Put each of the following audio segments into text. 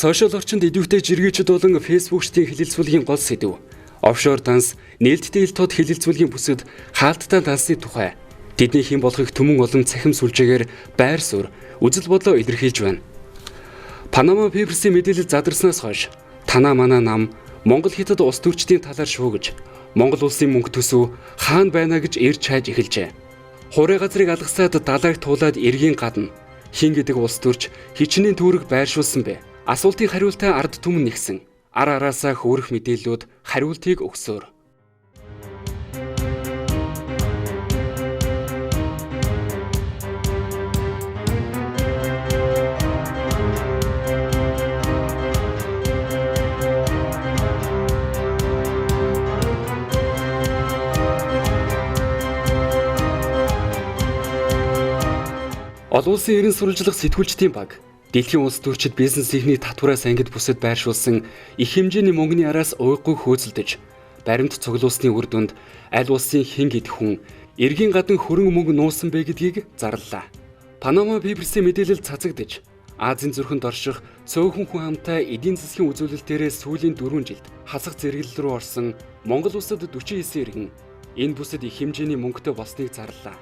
Сошиал орчинд идэвхтэй жиргээчд болон фэйсбүүкчдийн хэлэлцүүлгийн гол сэдэв. Офшор данс, нээлттэй ил тод хэлэлцүүлгийн бүсэд хаалттай дансны тухай. Тэдний хэн болохыг түмэн олон цахим сүлжээгээр байр суурь, үзэл бодлоо илэрхийлж байна. Panama Papers-ийн мэдээлэл задарснаас хойш танаа манаа нам Монгол хятад улс төрчдийн талаар шуугиж, Монгол улсын мөнгө төсөв хаана байна гэж ирж хайж эхэлжээ. Хурай газрыг алгасаад далайг туулаад эргийн гадна хин гэдэг улс төрч хичнээн түүрэг байршуулсан бэ. Асуултын хариултаа ард түмэн нэгсэн. Ар араасаа хөөрөх мэдээллүүд хариултыг өгсөөр. Олон улсын эрен сурвалжлах сэтгүүлчдийн баг дэлхийн улс төрчид бизнес эхний татвараас ангид бүсэд байршуулсан их хэмжээний мөнгөний араас уйггүй хөөцөлдөж, баримт цуглуулсны үр дүнд аль улсын хэн гэдэг хүн эргийн гадна хөрөнгө мөнгө нуусан бэ гэдгийг зарлалаа. Panama Papers-ийн мэдээлэл цацагдж, Азийн зүрхэнд орших цөөхөн хүн хамтаа эдийн засгийн үзүүлэлтээрээ сүүлийн 4 жилд хасах зэрэглэл рүү орсон Монгол улсад 49 иргэн энэ бүсэд их хэмжээний мөнгөтэй болсныг зарлалаа.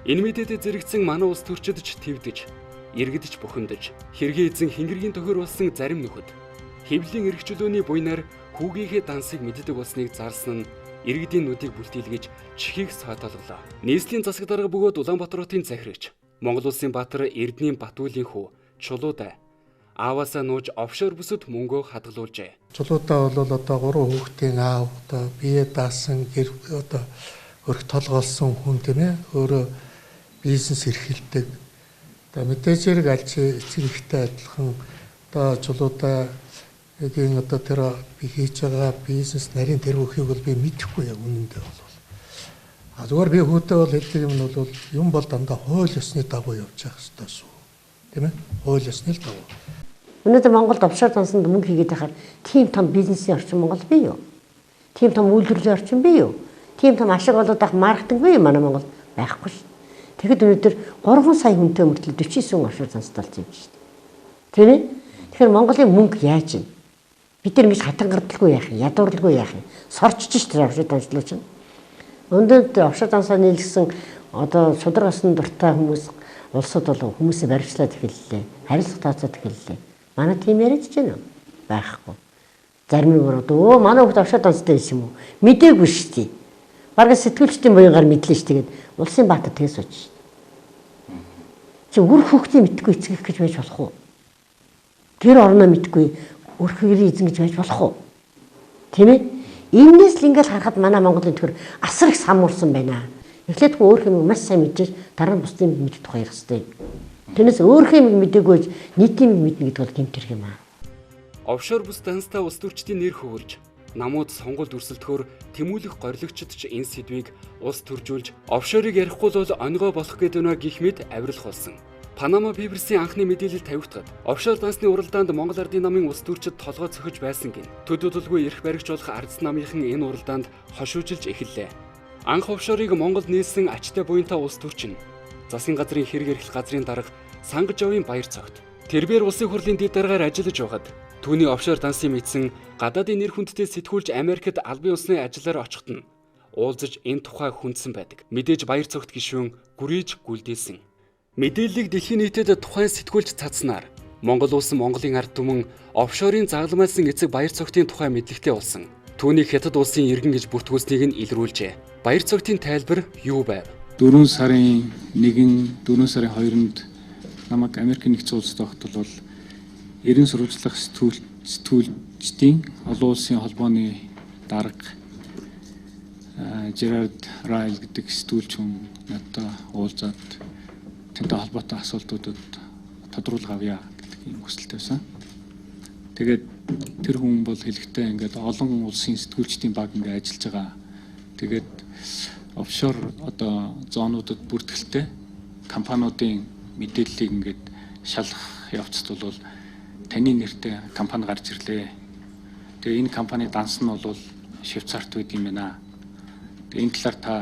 Энэ мэдээдэд зэрэгцэн манай улс төрчид ч твдэж, иргэдэж бухимдаж, хэргийн эзэн хингэргийн тохиор болсон зарим нөхөд хэвлэлийн эрхчлөөний буйнаар хүүгийнхээ дансыг мэддэг болсныг зарлсан нь иргэдийн нүдийг бүлтийлгэж чихийг сааталглаа. Нийслэлийн засаг дарга бөгөөд Улаанбаатарын захирагч, Монгол улсын баатар Эрдэнийн Батүлийн хүү Чулуудай ааваасаа нууж офшор бүсэд мөнгөө хадгалуулжээ. Чулуудаа бол одоо 3 хүүхдийн аав, одоо бие даасан гэр одоо өрх толгоолсон хүн тийм ээ, өөрөө бизнес эрхэлдэг. Одоо мэдээж хэрэг аль ч эцэг ихтэй адилхан одоо Чулуудагийн одоо тэр би хийж байгаа бизнес нарийн тэргүүхийг бол би мэдэхгүй яг үнэндээ бол. Зүгээр би хүүтэй бол хэлдэг юм бол дандаа хууль ёсны дагуу явж явах хэрэгтэй шүү. Тийм ээ? Хууль ёсны дагуу. Өнөөдөр Монголд офшор дансанд мөнгө хийгээд байхаар тийм том бизнесийн орчин Монгол бий юу? Тийм том үйлдвэрлэлийн орчин бий юу? Тийм том ашиг болоод авах маркетинг бий юу манай Монгол? Байхгүй шүү. Тэгэхэд өнөөдөр 3 сая хүнтэй мөртлөө 49 офшор дансд болж юм шүү. Тийм ээ? Тэгэхээр Монголын мөнгө яаж юм? Бид нар ингэж хатангардалгүй яах юм? Ядуурлгүй яах юм? Сорчж ш тэр офшор данслууч нь. Өнөөдөр офшор дансаа нийлгэсэн одоо сударгасан дуртай хүмүүс улсууд бол хүмүүсээ баримтлаад эхэллээ. Харилцаа тооцоод эхэллээ. Манай тийм яриад ч гэнэ байхгүй. Зарим нь одоо манай хүүхд офшор данстай байсан юм уу? Мэдээгүй шүү дээ. Бараг сэтгүүлчдийн буйнгаар мэдлээ ш тэгээд улсын баатар тэгээс сууж ш. Чи үр хүүхдийн мэдгүй эцгэх гэж байж болох уу? Тэр орноо мэдгүй өрхөөрийн эзэн гэж байж болох уу? Тийм ээ? Иймээс л ингээл харахад манай Монголын төр асар их самуурсан байна. Эхлээд өөр юм маш сайн мэдээж дараа нь бусдын мэдэх тухай ярих хэрэгтэй. Тэрнээс өөр юм мэдээгүй нийтийн мэднэ гэдэг бол гэмтэрх юм аа. Офшор бүс данстай улс төрчдийн нэр хөвөрж, намууд сонгуульд өрсөлдөхөөр тэмүүлэх гориглогчд ч энэ сэдвийг улс төржүүлж, офшорыг ярихгүй бол онгой болох гэдэг нэ гих мэд авирлах болсон. Panama Papers-ийн анхны мэдээлэл тавигдахад офшор дансны уралдаанд Монгол Ардын намын улс төрчид толгой цохиж байсан гин. Төдөлгүй эрх баригч болох Ард намынхан энэ уралдаанд хошуужилж эхэллээ. Анх офшорыг Монгол нээсэн ачтай буянтай улс төрчин засгийн газрын хэрэг эрхлэх газрын дарга Сангажовын баяр цогт тэрбээр улсын хурлын дэд даргаар ажиллаж байхад түүний офшор дансыг мэдсэн гадаадын нэр хүндтэй сэтгүүлч Америкт албан ёсны ажиллаар очиход нь уулзаж энэ тухай хүндсэн байдаг. Мэдээж баяр цогт гишүүн гүрийж гүлдээсэн. Мэдээллийг дэлхийн нийтэд тухайн сэтгүүлч цацснаар Монгол улс Монголын ард түмэн офшорын загламайлсан эцэг баяр цогтын тухай мэдлэгтэй болсон. Түүнийг хятад улсын иргэн гэж бүртгүүлснийг нь илрүүлжээ. Баяр цогтын тайлбар юу байв? 4 сарын 1-нд 4 сарын 2-нд намайг Америк нэгдсэн улсад байхад бол эрен сурвалжлах сэтгүүлчдийн олон улсын холбооны дарга Жерард Райл гэдэг сэтгүүлч хүн надад уулзаад тэнтэй холбоотой асуултуудад тодруулга авъя гэдэг юм хүсэлтэй байсан. Тэгээд тэр хүн бол хэлэхдээ ингээд олон улсын сэтгүүлчдийн баг ингээд ажиллаж байгаа. Тэгээд офшор одоо зоонуудад бүртгэлтэй компаниудын мэдээллийг ингээд шалгах явцад бол таны нэртэй компани гарч ирлээ. Тэгээ энэ компани данс нь бол Швейцарт байд юм байна. Тэгээ энэ талаар та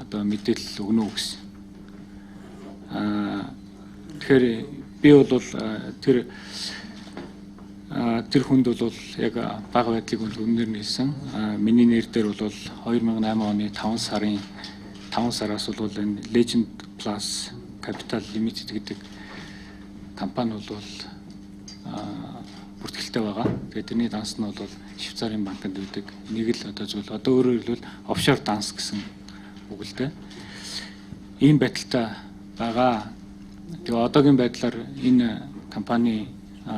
одоо мэдээлэл өгнө үү гэсэн. Тэгэхээр би бол тэр тэр хүнд бол яг бага байдлыг үнээр нээсэн. Миний нэр дээр бол 2008 оны 5 сараас бол энэ Legend Plus Capital Limited гэдэг компани бол бүртгэлтэй байгаа. Тэгээд тэрний данс нь бол Швейцарын банкнд үүдэг. Нэг л одоо зүйл одоо өөрөөр хэлбэл офшор данс гэсэн үг л дээ. Ийм байдалтай байгаа. Тэгээ одоогийн байдлаар энэ компани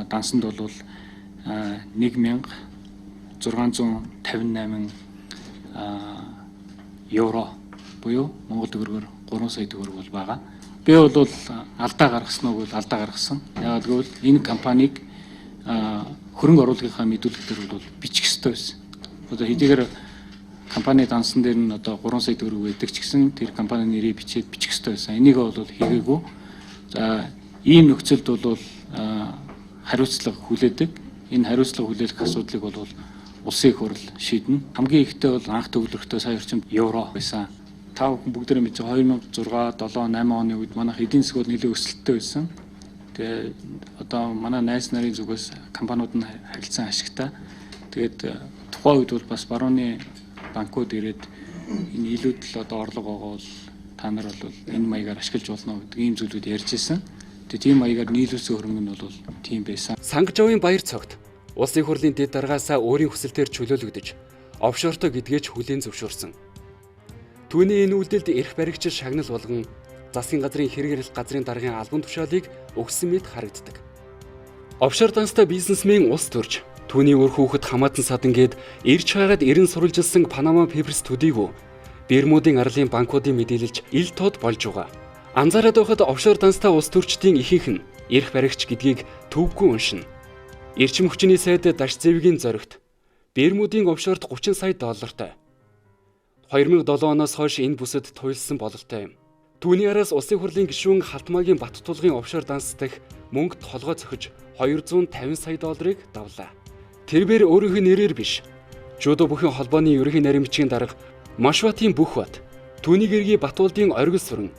дансанд бол 1658 евро буюу Монгол төгрөгөөр 3 сая төгрөг бол байгаа. Би бол алдаа гаргасан уу гэвэл алдаа гаргасан. Яагаад гэвэл энэ компанийг хөрөнгө оруулалтынхаа мэдүүлэгтэр бол бичих ёстой байсан. Одоо хэдийгээр компани дансан дээр нь одоо 3 сая төгрөг байдаг ч гэсэн тэр компанийн нэрийг бичих ёстой байсан. Энийг бол хийгээгүй. За ийм нөхцөлд бол хариуцлага хүлээдэг. Энэ хариуцлага хүлээх асуудлыг бол улсын их хурл шийднэ. Хамгийн ихтэй бол анх төвлөрөхтэй сая орчим евро байсан. Та бүхэн бүгдээрээ мэдж 2006, 7, 8 оны үед манайх эдийн засаг бол нэлээд өсөлттэй байсан. Тэгээ одоо манай найз нарын зүгээс компаниуд нь харилцан ашигтай. Тэгээд тухайн үед бол бас барууны банкуд ирээд энэ илүүдл одоо орлого байгаа бол та нар бол энэ маягаар ашиглаж болно гэдэг ийм зүйлүүд ярьж ирсэн. Тэгээд тийм маягаар нийлүүлсэн хөрөнгө нь бол тийм байсан. Сангажавын баяр цогт улсын хурлын дэд даргаасаа өөрийн хүсэлтээр чөлөөлөгдөж офшортой гэдгээч хүлээн зөвшөөрсөн. Түүний энэ үйлдэлд эрх баригч шагнал болгон засгийн газрын хэрэгэрэл газрын даргын албан тушаалыг өгсөн мэт харагддаг. Офшор данстай бизнесмен улс төрж түүний өр хүүхэд хамаатан садангээд ирж хайгаад 90 сурвалжилсан Panama Papers төдийгүй Бермудын арлын банкуудын мэдээлэлж ил тод болж байгаа. Анзаараад байхад офшор данстай улс төрчдийн ихэнх нь эрх баригч гэдгийг төвгүй уншина. Эрчим хүчний сайд Даш Зэвгийн зоригт Бермудын офшорт 30 сая доллартай 2007 оноос хойш энэ бүсэд туйлсан бололтой юм. Түүний араас улсын хурлын гишүүн Халтмаагийн Баттулгын офшор данс дэх мөнгө толгой зохиж 250 сая долларыг давлаа. Тэрээр өөрийнхөө нэрээр биш, Жудо бүхэн холбооны ерөнхий наримчгийн дарга Машватын бүх бат, түүний гэргий Батуулдын оргил сүрэн,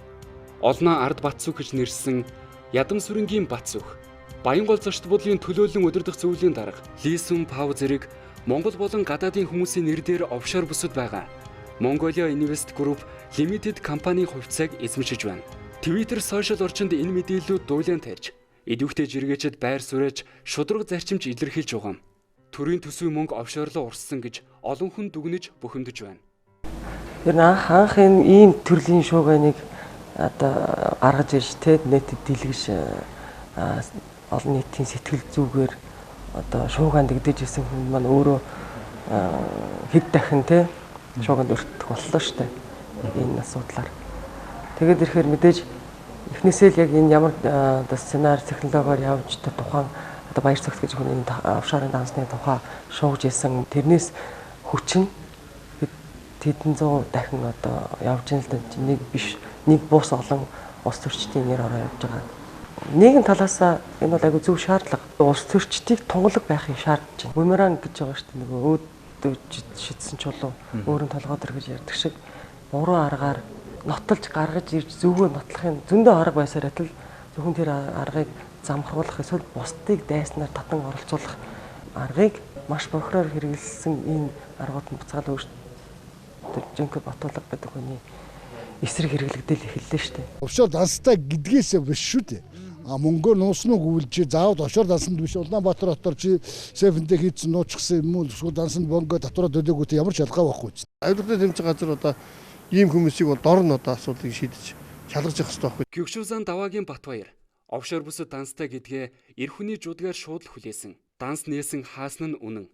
Олноо ард Батсүх гэж нэрсэн Ядам сүрэнгийн Батсүх, Баянгол зочд бодлын төлөөлөн удирдах зөвлөлийн дарга Лисүн Пав зэрэг Монгол болон гадаадын хүмүүсийн нэрээр офшор бүсэд байгаа. Mongolia Invest Group Limited компанийн хувьцааг эзэмшиж байна. Twitter сошиал орчинд энэ мэдээллүүд дуулан тарьж, идэвхтэй жиргээчэд байр суурьж, шудраг зарчимж илэрхийлж байгаа юм. Төрийн төсвийн мөнгө офшорлоо урссан гэж олон хүн дүгнэж бухимдаж байна. Тэр анх энэ ийм төрлийн шуугианыг одоо гаргаж ирж те нийтэд дэлгэж олон нийтийн сэтгэл зүгээр одоо шуугаан дэгдэж исэн хүн маань өөрөө хэд дахин те шууганд өртөх боллоо шүү дээ. Энэ асуудлаар. Тэгээд ирэхээр мэдээж эхнээсээ л яг энэ ямар сценар технологиор явж тухайн одоо баяр цагт гэж хүн энэ офшорын дансны тухай шуугж исэн тэрнээс хүчин хэдэн зуун дахин одоо явж ин л да нэг биш нэг бус олон улс төрчдийн нэр ороо явж байгаа. Нэгэн талаас энэ бол айгүй зөв шаардлага. Улс төрчдийг тунгалаг байхыг шаардж байна. Бумеранг гэж байгаа шүү дээ. Нөгөө шидсэн чулуу өөрөнд толгой дэр гэж ярьдаг шиг буруу аргаар нотолж гаргаж ирж зөвгөө нотлохын зөндөө арга байсараа л зөвхөн тэр аргыг замхруулах эсвэл бусдыг дайснаар татан оролцуулах аргыг маш бохироор хэрэгэлсэн энэ аргууд нь буцаал өөрсдөө жинхэнэ Батуулга гэдэг хүний эсрэг хэрэглэгдэл эхэллээ шүү дээ. Офшор данстай гэдгээс биш шүү дээ. Мөнгөөр нууснуу гүйлж заавал офшор дансанд биш Улаанбаатар хотор чи сефэндээ хийсэн нууцсан юм уу эсвэл дансанд бөнгө татвараа төлөөгөө ямар ч ялгаа байхгүй. Аюултай тэмцэх газар одоо ийм хүмүүсийг бол дор нь одоо асуудлыг шийдэж шалгаж явах хэрэгтэй байхгүй. Гюгшүүзан Даваагийн Батбаяр офшор бүсэд данстай гэдгээ эр хүний жудгаар шууд л хүлээсэн. Данс нээсэн хаасна нь үнэн.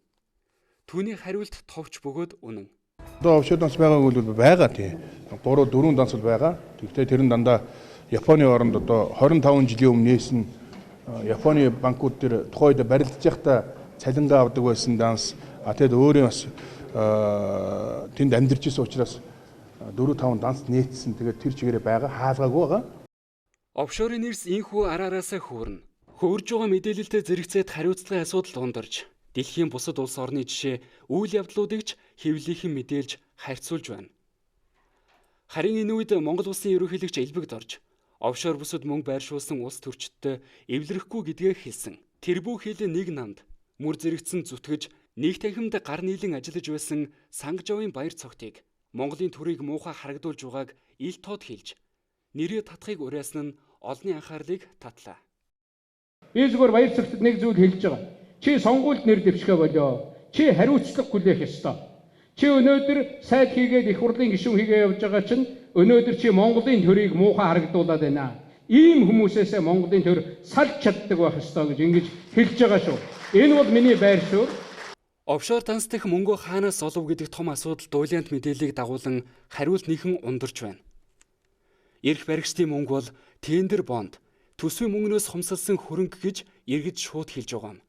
Түүний хариулт товч бөгөөд үнэн. Одоо офшор данс байгаагүй бол байгаа тийм. 3 4 данс бол байгаа. Тэгвэл тэр нь дандаа Японы оронд одоо 25 жилийн өмнө нээсэн Японы банкуд дээр тухайд барилдаж байхдаа цалингаа авдаг байсан данс. Тэгэд өөрөө бас тэнд амьдарч исэн учраас 4-5 данс нээсэн. Тэгээд тэр чигээрээ байгаа хаалгаагүй байгаа. Офшорын нэрс инхүү араараасаа хөөрнө. Хөөрж байгаа мэдээлэлтэй зэрэгцээд хариуцлагын асуудал ундарч дэлхийн бусад улс орны жишээ үйл явдлуудыг ч хэвлэлийнхэн мэдээлж харьцуулж байна. Харин энэ үед Монгол улсын ерөнхийлөгч Элбэгд орж офшор бүсэд мөнгө байршуулсан улс төрчдтэй эвлэрэхгүй гэдгээ хэлсэн. Тэр бүх хэл нэг намд Мөр зэрэгцэн зүтгэж нэг танхимд гар нийлэн ажиллаж байсан Сангажавын баяр цогтыг Монголын төрийг муухай харагдуулж байгааг ил тод хэлж нэрээ татахыг уриасан нь олонний анхаарлыг татлаа. Би зүгээр баяр цогтод нэг зүйл хэлж байгаа. Чи сонгуульд нэр дэвшгэ болоо. Чи хариуцлага хүлээх ёстой. Чи өнөөдөр сайд хийгээд их хурлын гишүүн хийгээ явж байгаа чинь өнөөдөр чи Монголын төрийг муухай харагдуулаад байна. Ийм хүмүүсээсээ Монголын төр салж чаддаг байх ёстой гэж ингэж хэлж байгаа шүү. Энэ бол миний байр суурь. Офшор данс дэх мөнгөө хаанаас олов гэдэг том асуудал дуйлаант мэдээллийг дагуулan хариулт нэхэн ундарч байна. Эрх баригчдын мөнгө бол тендер бонд, төсвийн мөнгнөөс хумсалсан хөрөнгө гэж эргэж шууд хэлж байгаа юм.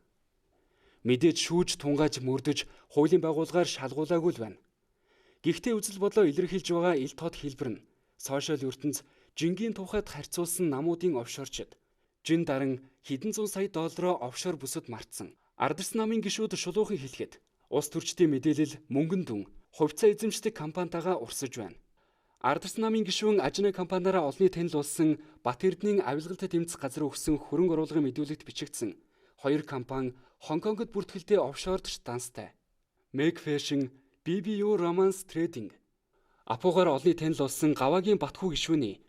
Мэдээж шүүж тунгааж мөрдөж хуулийн байгууллагаар шалгуулаагүй л байна. Гэхдээ үзэл бодлоо илэрхийлж байгаа ил тод хэлбэр нь сошиал ертөнц жингийн тухайд харьцуулсан намуудын офшорчид жин даран хэдэн зуун сая доллароо офшор бүсэд мартсан. Ардас намын гишүүд шулуухан хэлэхэд улс төрчдийн мэдээлэл мөнгөн дүн хувьцаа эзэмшдэг компанитайгаа урсаж байна. Ардас намын гишүүн ажны компаниараа олонний танил болсон Бат Эрдэнийн авилгалт тэмцэх газар өгсөн хөрөнгө оруулгын мэдүүлэгт бичигдсэн 2 компани Хонконгод бүртгэлтэй офшорч данстай. Meg Fashion, BBU Romance Trading. Апуугаар олонний танил болсон Гаваагийн Батхүү гишүүний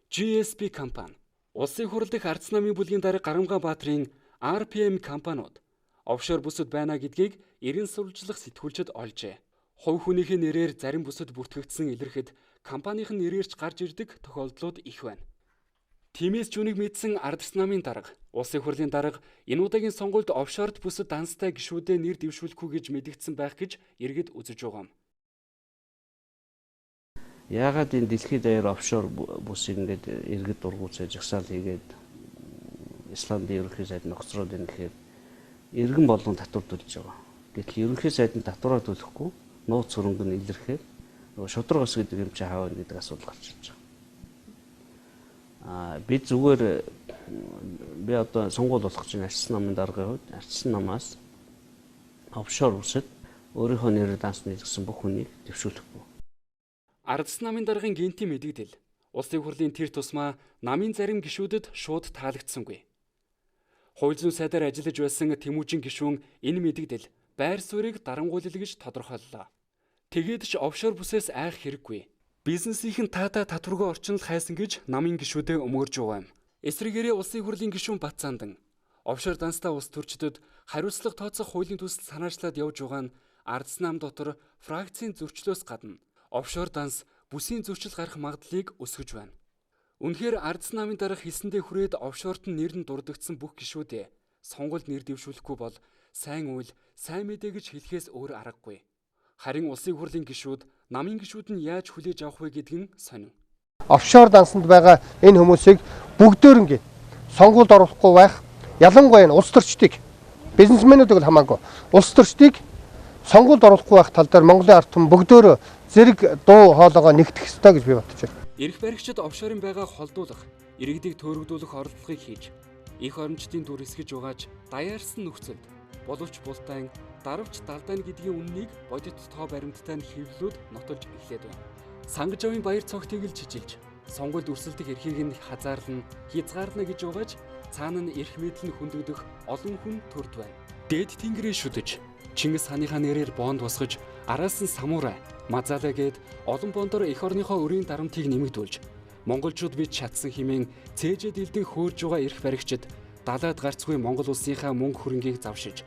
GSP компани, улсын хурал дэх Ардас намын бүлгийн дарга Гарамгаан Баатрын RPM компаниуд офшор бүсэд байна гэдгийг эрен сурвалжлах сэтгүүлчид олжээ. Хувь хүнийхээ нэрээр зарим бүсэд бүртгэгдсэн илэрхэд компанийн нэрээрч гарч ирдэг тохиолдлууд их байна. Тиймээс ч үнийг мэдсэн Ардас намын дарга, улсын хурлын дарга энэ удаагийн сонгуульд офшорт бүсэд данстай гишүүдэд нэр дэвшүүлэхгүй гэж мэдэгдсэн байх гэж иргэд үзэж байгаа юм. Яагаад энэ дэлхийд даяар офшор бүс ингээд иргэд дургуутсаа жагсаал хийгээд Исландын ерөнхий сайд нөхцроод байна гэхээр иргэн болон татвардуулж байгаа. Гэтэл ерөнхий сайдын татвараа төлөхгүй нууц хөрөнгө нь илэрхээр шудраг ус гэдэг юм чи хаавна гэдэг асуудал гарч ирж байгаа. Бид зүгээр би одоо сонгуул болох чинь Ардас намын даргын хувьд Ардас намаас офшор бүсэд өөрийнхөө нэрээр данс нийлгэсэн бүх хүнийг дэвшүүлэхгүй. Ардас намын даргын гинтийн мэдэгдэл улсын хурлын тэр тусмаа намын зарим гишүүдэд шууд таалагдсангүй. Хууль зүйн сайдаар ажиллаж байсан Тэмүүжин гишүүн энэ мэдэгдэл байр суурийг дарангуйлал гэж тодорхойллоо. Тэгээд ч офшор бүсээс айх хэрэггүй. Бизнесийн таата татваргүй орчнол хайсан гэж намын гишүүдээ өмөрж байгаа юм. Эсрэгээрээ улсын хурлын гишүүн Бат Цандан офшор данстай улс төрчдөд хариуцлага тооцох хуулийн төсөл санаачлаад явж байгаа нь Ардас нам дотор фракцийн зөрчлөөс гадна офшор данс бүсийн зөрчил гарах магадлалыг өсгөж байна. Үнэхээр Ардас намын дарга хэлсэндээ хүрээд офшорт нь нэр нь дурддагдсан бүх гишүүдээ сонгуульд нэр дэвшүүлэхгүй бол сайн үйл, сайн мэдээ гэж хэлэхээс өөр аргагүй. Харин улсын хурлын гишүүд, намын гишүүд нь яаж хүлээж авах вэ гэдэг нь сонин. Офшор дансанд байгаа энэ хүмүүсийг бүгдөөрөнгө сонгуульд оруулахгүй байх, ялангуяа улс төрчдийг, бизнесмэнүүдийг хамаагүй улс төрчдийг сонгуульд оруулахгүй байх тал дээр Монголын ард түмэн бүгдөөрөө зэрэг дуу хоолойгоо нэгтгэх ёстой гэж би бодож байна. Эрх баригчид офшорын байгааг холдуулах, иргэдийг төөрөгдүүлэх оролдлогыг хийж, их оромчдын дүр эсгэж угааж, даяарсан нөхцөлд боловч бултайн, дарвч далдайн гэдгийн үннийг бодит тоо баримттай нь хэвлэлүүд нотолж эхлээд байна. Сангажавын баяр цогтыг л чижилж, сонгуульд өрсөлдөх эрхийг нь хазаарлан, хязгаарлана гэж угааж, цаана нь эрх мэдэл нь хүндэгдэх олон хүн төрд байна. Дээд тэнгэрээ шүдэж, Чингис хааныхаа нэрээр бонд босгож, араас нь самурай, мазалаа гээд олон бондор эх орныхоо өрийн дарамтыг нэмэгдүүлж, монголчууд бид чадсан хэмээн цээжэд илдэн хөөрж байгаа эрх баригчид далаад гарцгүй Монгол улсынхаа мөнгө хөрөнгийг завшиж,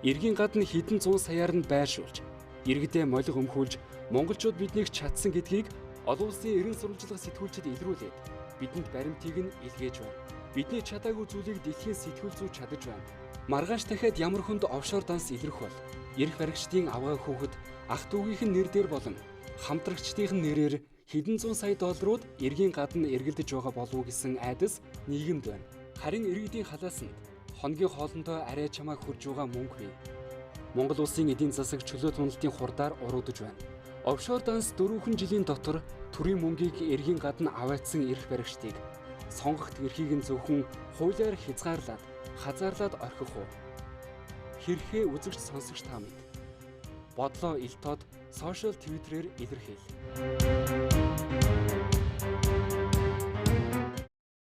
эргийн гадна хэдэн зуун саяар нь байршуулж, иргэдээ молиг өмхүүлж, монголчууд биднийг чадсан гэдгийг олон улсын эрен сурвалжлах сэтгүүлчид илрүүлээд бидэнд баримтыг нь илгээж байна. Бидний чадаагүй зүйлийг дэлхийн сэтгүүл зүй чадаж байна. Маргааш дахиад ямар хүнд офшор данс илрэх бол эрх баригчдын авгаа хүүхэд ах дүүгийнхэн нэр дээр болон хамтрагчдын нэрээр хэдэн зуун сая долларууд эргийн гадна эргэлдэж байгаа болов гэсэн айдас нийгэмд байна. Харин иргэдийн халаасанд хоногийн хоолндоо арай чамааг хурж байгаа мөнгө бий. Монгол улсын эдийн засаг чөлөө туналтын хурдаар уруудж байна. Офшор данс 4 жилийн дотор төрийн мөнгийг эргийн гадна аваатсан эрх баригчдыг сонгогт эрхийг нь зөвхөн хуулиар хязгаарлаад, хазаарлаад орхих уу? Хэрхээ үзэгч сонсогч та мэд. Бодлоо ил тод сошиал твиттерээр илэрхийл.